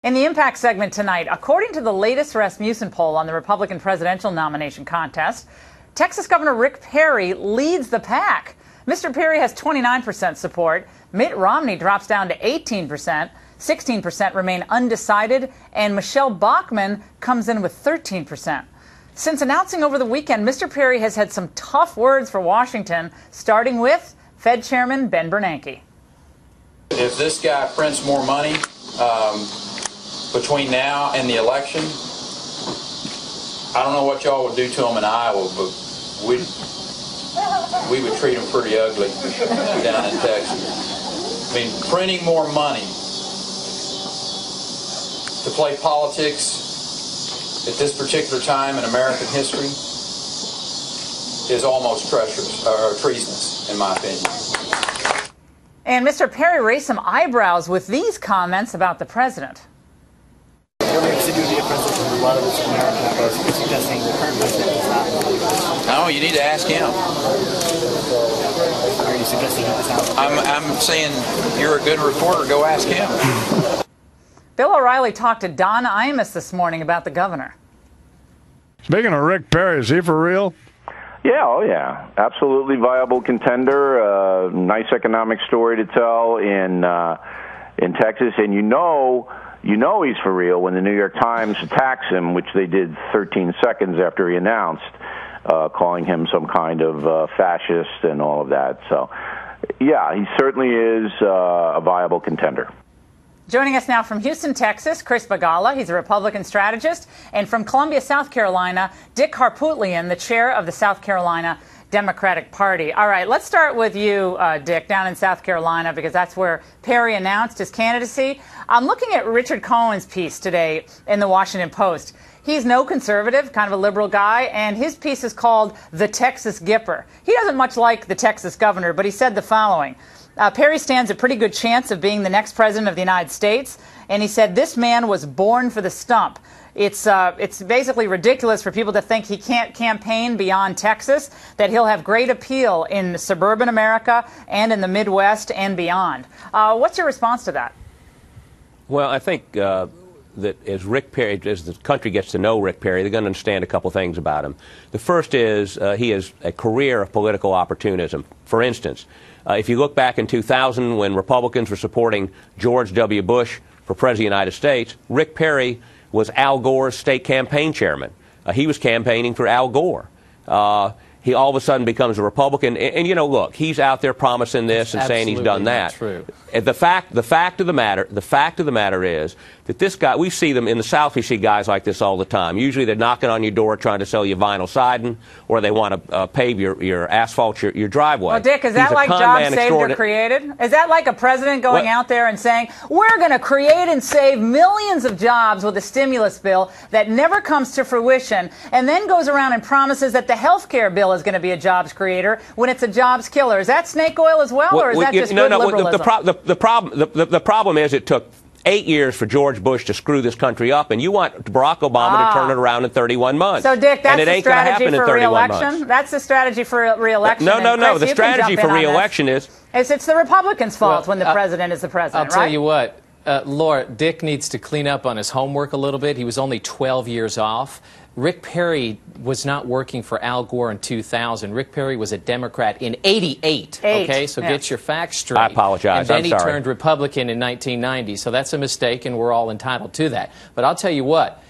In the Impact segment tonight, according to the latest Rasmussen poll on the Republican presidential nomination contest, Texas Governor Rick Perry leads the pack. Mr. Perry has 29% support. Mitt Romney drops down to 18%. 16% remain undecided. And Michelle Bachmann comes in with 13%. Since announcing over the weekend, Mr. Perry has had some tough words for Washington, starting with Fed Chairman Ben Bernanke. If this guy prints more money between now and the election, I don't know what y'all would do to him in Iowa, but we would treat him pretty ugly down in Texas. I mean, printing more money to play politics at this particular time in American history is almost treasonous, in my opinion. And Mr. Perry raised some eyebrows with these comments about the president. No, you need to ask him. Are you suggesting he does not? I'm saying you're a good reporter. Go ask him. Bill O'Reilly talked to Don Imus this morning about the governor. Speaking of Rick Perry, is he for real? Yeah, oh yeah, absolutely viable contender. Nice economic story to tell in Texas, and you know he's for real when the New York Times attacks him, which they did 13 seconds after he announced, calling him some kind of fascist and all of that. So, yeah, he certainly is a viable contender. Joining us now from Houston, Texas, Chris Begala. He's a Republican strategist. And from Columbia, South Carolina, Dick Harpootlian, the chair of the South Carolina Democratic Party. All right, let's start with you, Dick, down in South Carolina, because that's where Perry announced his candidacy. I'm looking at Richard Cohen's piece today in the Washington Post. He's no conservative, kind of a liberal guy, and his piece is called The Texas Gipper. He doesn't much like the Texas governor, but he said the following. Perry stands a pretty good chance of being the next president of the United States, and he said this man was born for the stump. It's basically ridiculous for people to think he can't campaign beyond Texas, that he'll have great appeal in suburban America and in the Midwest and beyond. What's your response to that? Well, I think that as Rick Perry, as the country gets to know Rick Perry, they're going to understand a couple things about him. The first is he has a career of political opportunism. For instance, if you look back in 2000 when Republicans were supporting George W. Bush for President of the United States, Rick Perry was Al Gore's state campaign chairman. He was campaigning for Al Gore. He all of a sudden becomes a Republican. And you know, look, he's out there promising this and saying he's done that. True. The fact of the matter is that this guy, we see them in the South, we see guys like this all the time. Usually they're knocking on your door trying to sell you vinyl siding, or they want to pave your asphalt your driveway. Well, Dick, is that like jobs saved or created? Is that like a president going out there and saying, we're going to create and save millions of jobs with a stimulus bill that never comes to fruition, and then goes around and promises that the health care bill is going to be a jobs creator when it's a jobs killer? Is that snake oil as well, or is that just good liberalism? The problem is it took 8 years for George Bush to screw this country up, and you want Barack Obama to turn it around in 31 months. So, Dick, that's the strategy for re-election? That's the strategy for re-election? No. The strategy for re-election is... It's the Republicans' fault when the president is the president, I'll tell you what. Laura, Dick needs to clean up on his homework a little bit. He was only 12 years off. Rick Perry was not working for Al Gore in 2000. Rick Perry was a Democrat in 88. Okay, so get your facts straight. I apologize. And then I'm sorry. he turned Republican in 1990. So that's a mistake, and we're all entitled to that. But I'll tell you what,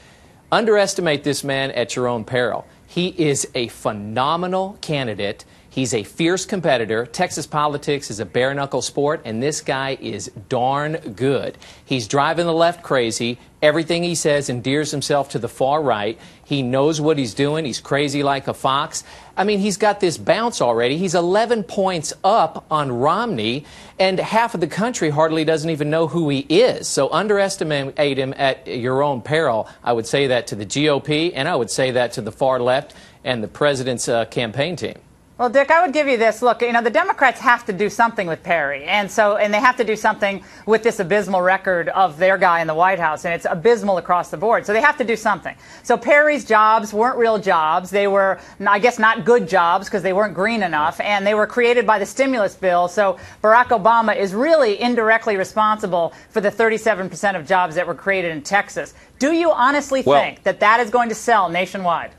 underestimate this man at your own peril. He is a phenomenal candidate. He's a fierce competitor. Texas politics is a bare-knuckle sport, and this guy is darn good. He's driving the left crazy. Everything he says endears himself to the far right. He knows what he's doing. He's crazy like a fox. I mean, he's got this bounce already. He's 11 points up on Romney, and half of the country hardly doesn't even know who he is. So underestimate him at your own peril. I would say that to the GOP, and I would say that to the far left and the president's campaign team. Well, Dick, I would give you this. Look, the Democrats have to do something with Perry, and they have to do something with this abysmal record of their guy in the White House, and it's abysmal across the board. So they have to do something. So Perry's jobs weren't real jobs. They were, I guess, not good jobs because they weren't green enough, and they were created by the stimulus bill. So Barack Obama is really indirectly responsible for the 37% of jobs that were created in Texas. Do you honestly think that is going to sell nationwide?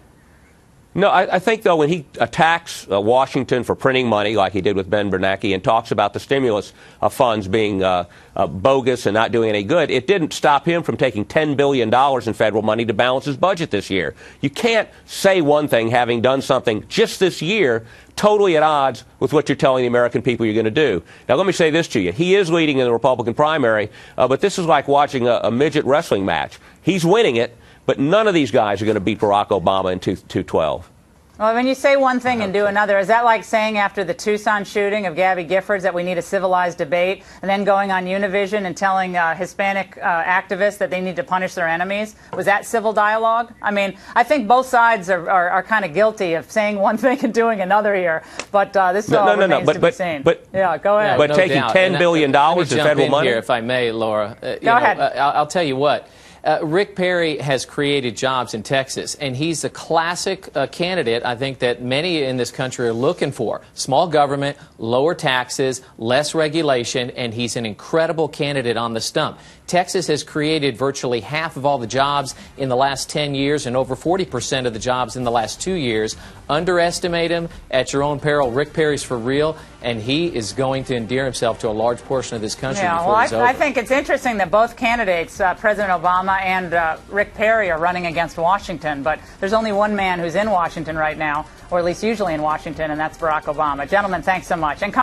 No, I think, though, when he attacks Washington for printing money, like he did with Ben Bernanke, and talks about the stimulus funds being bogus and not doing any good, it didn't stop him from taking $10 billion in federal money to balance his budget this year. You can't say one thing having done something just this year totally at odds with what you're telling the American people you're going to do. Now, let me say this to you. He is leading in the Republican primary, but this is like watching a midget wrestling match. He's winning it. But none of these guys are going to beat Barack Obama in 2012. Well, when you say one thing and do another, is that like saying after the Tucson shooting of Gabby Giffords that we need a civilized debate, and then going on Univision and telling Hispanic activists that they need to punish their enemies? Was that civil dialogue? I mean, I think both sides are kind of guilty of saying one thing and doing another here. But this all remains to be seen. Yeah, go ahead. But taking $10 billion in federal money? Here, if I may, Laura. Go ahead. I'll tell you what. Rick Perry has created jobs in Texas, and he's a classic candidate, I think, that many in this country are looking for. Small government, lower taxes, less regulation, and he's an incredible candidate on the stump. Texas has created virtually half of all the jobs in the last 10 years and over 40% of the jobs in the last 2 years. Underestimate him at your own peril. Rick Perry's for real, and he is going to endear himself to a large portion of this country before he's over. I think it's interesting that both candidates, President Obama and Rick Perry, are running against Washington, but there's only one man who's in Washington right now, or at least usually in Washington, and that's Barack Obama. Gentlemen, thanks so much. And